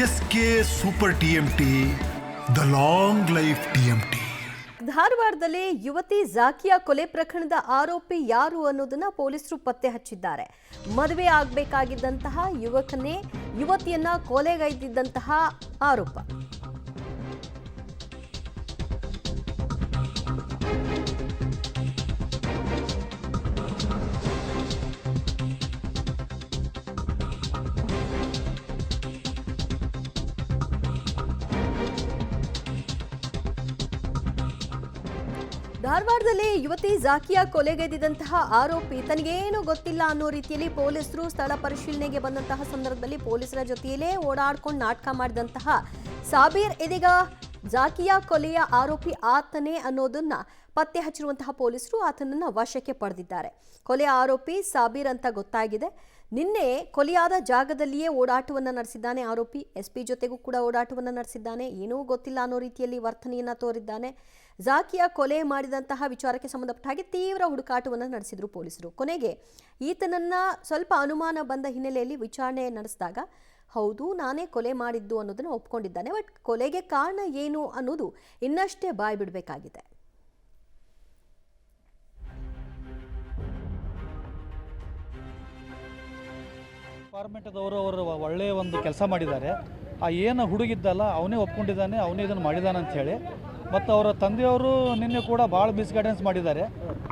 S K super TMT, the long life TMT. ಧಾರವಾಡದಲ್ಲಿ ಯುವತಿ ಜಾಕಿಯಾ ಕೊಲೆ ಪ್ರಕರಣದ ಆರೋಪಿ ಯಾರು ಅನ್ನೋದನ್ನ ಪೊಲೀಸರು ಪತ್ತೆ ಹಚ್ಚಿದ್ದಾರೆ. ಮದುವೆ ಆಗಬೇಕಾಗಿದ್ದಂತಹ ಯುವಕನೇ ಯುವತಿಯನ್ನ ಕೊಲೆಗೈದಿದ್ದಂತಹ ಆರೋಪ. ಧಾರವಾಡದಲ್ಲಿ ಯುವತಿ ಜಾಕಿಯಾ ಕೊಲೆಗೈದಿದ್ದಂತಹ ಆರೋಪಿ ತನಗೇನು ಗೊತ್ತಿಲ್ಲ ಅನ್ನೋ ರೀತಿಯಲ್ಲಿ ಪೊಲೀಸರು ಸ್ಥಳ ಪರಿಶೀಲನೆಗೆ ಬಂದಂತಹ ಸಂದರ್ಭದಲ್ಲಿ ಪೊಲೀಸರ ಜೊತೆಯಲ್ಲೇ ಓಡಾಡ್ಕೊಂಡು ನಾಟಕ ಮಾಡಿದಂತಹ ಸಾಬೀರ್ ಇದೀಗ ಜಾಕಿಯಾ ಕೊಲೆಯ ಆರೋಪಿ ಆತನೇ ಅನ್ನೋದನ್ನ ಪತ್ತೆ ಹಚ್ಚಿರುವಂತಹ ಪೊಲೀಸರು ಆತನನ್ನ ವಶಕ್ಕೆ ಪಡೆದಿದ್ದಾರೆ. ಕೊಲೆಯ ಆರೋಪಿ ಸಾಬೀರ್ ಅಂತ ಗೊತ್ತಾಗಿದೆ. ನಿನ್ನೆ ಕೊಲೆಯಾದ ಜಾಗದಲ್ಲಿಯೇ ಓಡಾಟವನ್ನು ನಡೆಸಿದ್ದಾನೆ ಆರೋಪಿ. ಎಸ್ಪಿ ಜೊತೆಗೂ ಕೂಡ ಓಡಾಟವನ್ನು ನಡೆಸಿದ್ದಾನೆ. ಏನೂ ಗೊತ್ತಿಲ್ಲ ಅನ್ನೋ ರೀತಿಯಲ್ಲಿ ವರ್ತನೆಯನ್ನು ತೋರಿದ್ದಾನೆ. ಜಾಕಿಯಾ ಕೊಲೆ ಮಾಡಿದಂತಹ ವಿಚಾರಕ್ಕೆ ಸಂಬಂಧಪಟ್ಟ ಹಾಗೆ ತೀವ್ರ ಹುಡುಕಾಟವನ್ನು ನಡೆಸಿದ್ರು ಪೊಲೀಸರು. ಕೊನೆಗೆ ಈತನನ್ನ ಸ್ವಲ್ಪ ಅನುಮಾನ ಬಂದ ಹಿನ್ನೆಲೆಯಲ್ಲಿ ವಿಚಾರಣೆ ನಡೆಸಿದಾಗ ಹೌದು ನಾನೇ ಕೊಲೆ ಮಾಡಿದ್ದು ಅನ್ನೋದನ್ನ ಒಪ್ಕೊಂಡಿದ್ದಾನೆ. ಬಟ್ ಕೊಲೆಗೆ ಕಾರಣ ಏನು ಅನ್ನೋದು ಇನ್ನಷ್ಟೇ ಬಾಯ್ ಬಿಡಬೇಕಾಗಿದೆ. ಡಿಪಾರ್ಟ್ಮೆಂಟ್ದವರು ಅವರು ಒಳ್ಳೆಯ ಒಂದು ಕೆಲಸ ಮಾಡಿದ್ದಾರೆ. ಆ ಏನು ಹುಡುಗಿದ್ದಲ್ಲ ಅವನೇ ಒಪ್ಕೊಂಡಿದ್ದಾನೆ, ಅವನೇ ಇದನ್ನು ಮಾಡಿದ್ದಾನೆ ಅಂಥೇಳಿ. ಮತ್ತು ಅವರ ತಂದೆಯವರು ನಿನ್ನೆ ಕೂಡ ಭಾಳ ಮಿಸ್ಗೈಡೆನ್ಸ್ ಮಾಡಿದ್ದಾರೆ.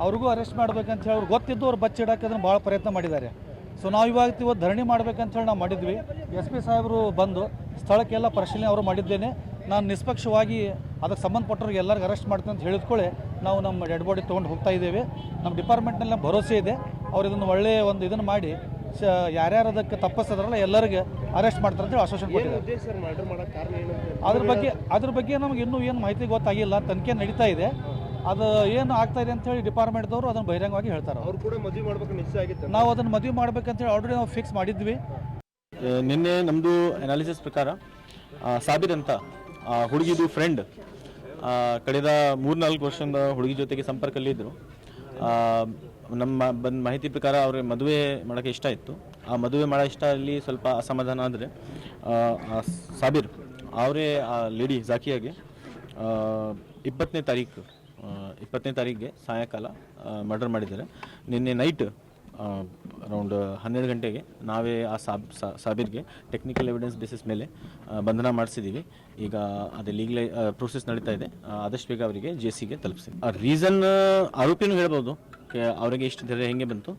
ಅವ್ರಿಗೂ ಅರೆಸ್ಟ್ ಮಾಡ್ಬೇಕಂತ ಹೇಳಿ ಅವ್ರು ಗೊತ್ತಿದ್ದು ಅವ್ರು ಬಚ್ಚಿಡೋಕೆ ಅದನ್ನು ಭಾಳ ಪ್ರಯತ್ನ ಮಾಡಿದ್ದಾರೆ. ಸೊ ನಾವು ಇವತ್ತು ಧರಣಿ ಮಾಡ್ಬೇಕಂತೇಳಿ ನಾವು ಮಾಡಿದ್ವಿ. ಎಸ್ ಪಿ ಸಾಹೇಬರು ಬಂದು ಸ್ಥಳಕ್ಕೆಲ್ಲ ಪರಿಶೀಲನೆ ಅವರು ಮಾಡಿದ್ದೇನೆ. ನಾನು ನಿಷ್ಪಕ್ಷವಾಗಿ ಅದಕ್ಕೆ ಸಂಬಂಧಪಟ್ಟವ್ರಿಗೆ ಎಲ್ಲರಿಗೂ ಅರೆಸ್ಟ್ ಮಾಡ್ತೀನಿ ಅಂತ ಹೇಳಿದ್ಕೊಳ್ಳೆ ನಾವು ನಮ್ಮ ಡೆಡ್ ಬಾಡಿ ತೊಗೊಂಡು ಹೋಗ್ತಾ ಇದ್ದೇವೆ. ನಮ್ಮ ಡಿಪಾರ್ಟ್ಮೆಂಟ್ನಲ್ಲಿ ಭರವಸೆ ಇದೆ. ಅವ್ರು ಇದನ್ನು ಒಳ್ಳೆಯ ಒಂದು ಇದನ್ನು ಮಾಡಿ ಯಾರ್ಯಾರು ಅದಕ್ಕೆ ತಪ್ಪಿಸಿದ್ರಲ್ಲ ಎಲ್ಲರಿಗೆ ಅರೆಸ್ಟ್ ಮಾಡ್ತಾರೆ ಅಂತೇಳಿ ಆಶ್ವಾಸನೆ ಕೊಟ್ಟಿದ್ದಾರೆ. ಅದ್ರ ಬಗ್ಗೆ ನಮ್ಗೆ ಇನ್ನೂ ಏನು ಮಾಹಿತಿ ಗೊತ್ತಾಗಿಲ್ಲ. ತನಿಖೆ ನಡೀತಾ ಇದೆ. ಅದು ಏನು ಆಗ್ತಾ ಇದೆ ಅಂತೇಳಿ ಡಿಪಾರ್ಟ್ಮೆಂಟ್ದವರು ಅದನ್ನು ಬಹಿರಂಗವಾಗಿ ಹೇಳ್ತಾರೆ. ಅವ್ರು ಕೂಡ ಮದುವೆ ಮಾಡ್ಬೇಕು ನಿಶ್ಚಯ ಆಗಿತ್ತು. ನಾವು ಅದನ್ನು ಮದುವೆ ಮಾಡ್ಬೇಕಂತೇಳಿ ಆಲ್ರೆಡಿ ನಾವು ಫಿಕ್ಸ್ ಮಾಡಿದ್ವಿ. ನಿನ್ನೆ ನಮ್ಮದು ಅನಾಲಿಸಿಸ್ ಪ್ರಕಾರ ಸಾಬೀರ್ ಅಂತ ಹುಡುಗಿದು ಫ್ರೆಂಡ್ ಕಳೆದ 3-4 ವರ್ಷದಿಂದ ಹುಡುಗಿ ಜೊತೆಗೆ ಸಂಪರ್ಕದಲ್ಲಿದ್ದರು. ನಮ್ಮ ಬಂದ ಮಾಹಿತಿ ಪ್ರಕಾರ ಅವ್ರಿಗೆ ಮದುವೆ ಮಾಡೋಕ್ಕೆ ಇಷ್ಟ ಇತ್ತು. ಆ ಮದುವೆ ಮಾಡೋ ಇಷ್ಟ ಅಲ್ಲಿ ಸ್ವಲ್ಪ ಅಸಮಾಧಾನ ಆದರೆ ಸಾಬೀರ್ ಅವರೇ ಆ ಲೇಡಿ ಜಾಕಿಯಾಗೆ 20ನೇ ತಾರೀಕಿಗೆ ಸಾಯಂಕಾಲ ಮರ್ಡರ್ ಮಾಡಿದ್ದಾರೆ. ನಿನ್ನೆ ನೈಟ್ ಅರೌಂಡ್ 12 ಗಂಟೆಗೆ ನಾವೇ ಆ ಸಾಬೀರ್ಗೆ ಟೆಕ್ನಿಕಲ್ ಎವಿಡೆನ್ಸ್ ಬೇಸಿಸ್ ಮೇಲೆ ಬಂಧನ ಮಾಡಿಸಿದ್ದೀವಿ. ಈಗ ಅದೇ ಲೀಗಲ್ ಪ್ರೊಸೆಸ್ ನಡೀತಾ ಇದೆ. ಆದಷ್ಟು ಬೇಗ ಅವರಿಗೆ ಜೆಸಿಗೆ ತಲುಪಿಸ್ತೀವಿ. ಆ ರೀಸನ್ ಆರೋಪಿನೂ ಹೇಳ್ಬೋದು ಅವರಿಗೆ ಇಷ್ಟು ಧೈರ್ಯ ಹೆಂಗೆ ಬಂತು.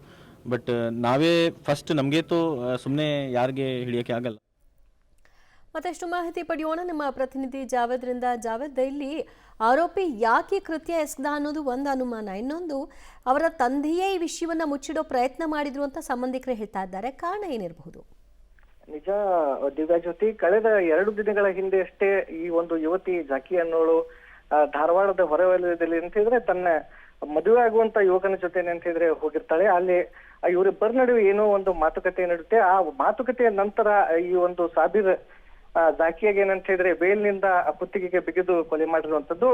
ಬಟ್ ನಾವೇ ಫಸ್ಟ್ ನಮಗೇತು ಸುಮ್ಮನೆ ಯಾರಿಗೆ ಹಿಡಿಯೋಕ್ಕೆ ಆಗಲ್ಲ. ಮತ್ತಷ್ಟು ಮಾಹಿತಿ ಪಡೆಯೋಣ ನಮ್ಮ ಪ್ರತಿನಿಧಿ ಜಾವೇದ್ರಿಂದ. ಜಾವೇದ್, ಇಲ್ಲಿ ಆರೋಪಿ ಯಾಕೆ ಕೃತ್ಯ ಎಸಗ್ದ ಅನ್ನೋದು ಒಂದು ಅನುಮಾನ. ಇನ್ನೊಂದು, ಅವರ ತಂದೆಯೇ ಈ ವಿಷಯವನ್ನ ಮುಚ್ಚಿಡೋ ಪ್ರಯತ್ನ ಮಾಡಿದ್ರು ಅಂತ ಸಂಬಂಧಿಕರು ಹೇಳ್ತಾ ಇದ್ದಾರೆ. ಕಾರಣ ಏನಿರಬಹುದು? ನಿಜ ದಿವ್ಯಾ ಜ್ಯೋತಿ, ಕಳೆದ 2 ದಿನಗಳ ಹಿಂದೆ ಅಷ್ಟೇ ಈ ಒಂದು ಯುವತಿ ಜಾಕಿ ಅನ್ನೋಳು ಧಾರವಾಡದ ಹೊರವಲಯದಲ್ಲಿ ಅಂತಿದ್ರೆ ತನ್ನ ಮದುವೆ ಆಗುವಂತ ಯುವಕನ ಜೊತೆ ಅಂತಿದ್ರೆ ಹೋಗಿರ್ತಾಳೆ. ಅಲ್ಲಿ ಇವರಿಬ್ಬರ ನಡುವೆ ಏನೋ ಒಂದು ಮಾತುಕತೆ ನಡೆಯುತ್ತೆ. ಆ ಮಾತುಕತೆಯ ನಂತರ ಈ ಒಂದು ಸಾಬೀರ್ ಜಾಕಿಯಾಗಿ ಏನಂತ ಹೇಳಿದ್ರೆ ಬೇಲ್ನಿಂದ ಕುತ್ತಿಗೆಗೆ ಬಿಗಿದು ಕೊಲೆ ಮಾಡಿರುವಂತದ್ದು.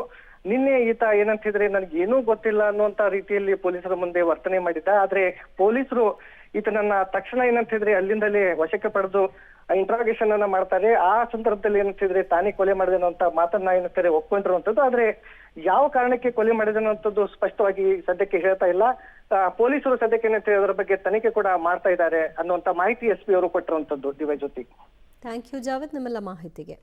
ನಿನ್ನೆ ಈತ ಏನಂತ ಹೇಳಿದ್ರೆ ನನಗೆ ಏನೂ ಗೊತ್ತಿಲ್ಲ ಅನ್ನುವಂತ ರೀತಿಯಲ್ಲಿ ಪೊಲೀಸರ ಮುಂದೆ ವರ್ತನೆ ಮಾಡಿದ್ದ. ಆದ್ರೆ ಪೊಲೀಸರು ಈತನನ್ನ ತಕ್ಷಣ ಏನಂತ ಹೇಳಿದ್ರೆ ಅಲ್ಲಿಂದಲೇ ವಶಕ್ಕೆ ಪಡೆದು ಇಂಟ್ರಾಗೇಷನ್ ಅನ್ನ ಮಾಡ್ತಾರೆ. ಆ ಸಂದರ್ಭದಲ್ಲಿ ಏನಂತ ಹೇಳಿದ್ರೆ ತಾನೇ ಕೊಲೆ ಮಾಡಿದನು ಅಂತ ಮಾತನ್ನ ಏನಂತಾರೆ ಒಪ್ಕೊಂಡಿರುವಂತದ್ದು. ಆದ್ರೆ ಯಾವ ಕಾರಣಕ್ಕೆ ಕೊಲೆ ಮಾಡಿದನಂತದ್ದು ಸ್ಪಷ್ಟವಾಗಿ ಸದ್ಯಕ್ಕೆ ಹೇಳ್ತಾ ಇಲ್ಲ. ಪೊಲೀಸರು ಸದ್ಯಕ್ಕೆ ಏನಂತ ಅದರ ಬಗ್ಗೆ ತನಿಖೆ ಕೂಡ ಮಾಡ್ತಾ ಇದ್ದಾರೆ ಅನ್ನುವಂತ ಮಾಹಿತಿ ಎಸ್ ಪಿ ಅವರು ಕೊಟ್ಟಿರುವಂತದ್ದು. ದಿವ್ಯಾ ಜ್ಯೋತಿ, ಥ್ಯಾಂಕ್ ಯು ಜಾವೇದ್ ನಮ್ಮೆಲ್ಲ ಮಾಹಿತಿಗೆ.